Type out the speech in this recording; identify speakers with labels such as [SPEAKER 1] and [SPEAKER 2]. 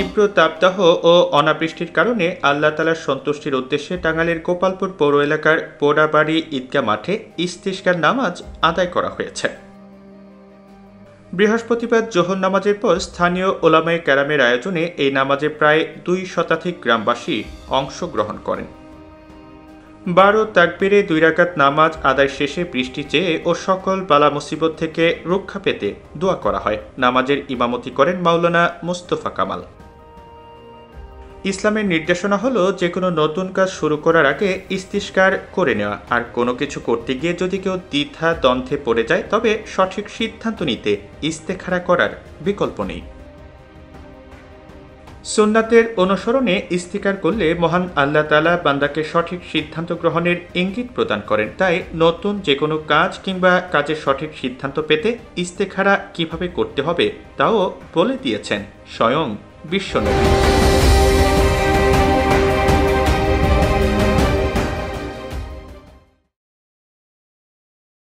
[SPEAKER 1] তীব্র তাপদাহ ও অনাবৃষ্টির কারণে আল্লাহ তাআলার সন্তুষ্টির উদ্দেশ্যে টাঙ্গাইলের গোপালপুর পৌর এলাকার পোড়াবাড়ি ঈদগাহ মাঠে ইস্তিসকার নামাজ আদায় করা হয়েছে। বৃহস্পতিবার জোহর নামাজের পর স্থানীয় ওলামায়ে কেরামের আয়োজনে এই নামাজে প্রায় 2 শতাধিক গ্রামবাসী অংশগ্রহণ করেন। 12 তাকবীরে 2 রাকাত নামাজ আদায় শেষে বৃষ্টি চেয়ে ও সকল বালা মুসিবত থেকে রক্ষা পেতে দোয়া করা হয়। নামাজের ইমামতি করেন মাওলানা মুস্তফা কামাল। ইসলামের নির্দেশনা হলো যে কোনো নতুন কাজ শুরু করার আগে ইস্তিসকার করে নেওয়া, আর কোনো কিছু করতে গিয়ে যদি কেউ দ্বিধা দ্বন্দ্বে পড়ে যায় তবে সঠিক সিদ্ধান্ত নিতে ইস্তেখারা করার বিকল্প নেই। সুন্নাতের অনুসরণে ইস্তিকার করলে মহান আল্লাহ তাআলা বান্দাকে সঠিক সিদ্ধান্ত গ্রহণের ইঙ্গিত প্রদান করেন। তাই নতুন যে কোনো কাজ কিংবা কাজের সঠিক সিদ্ধান্ত পেতে ইস্তেখারা কিভাবে করতে হবে তাও বলে দিয়েছেন স্বয়ং বিশ্বনবী।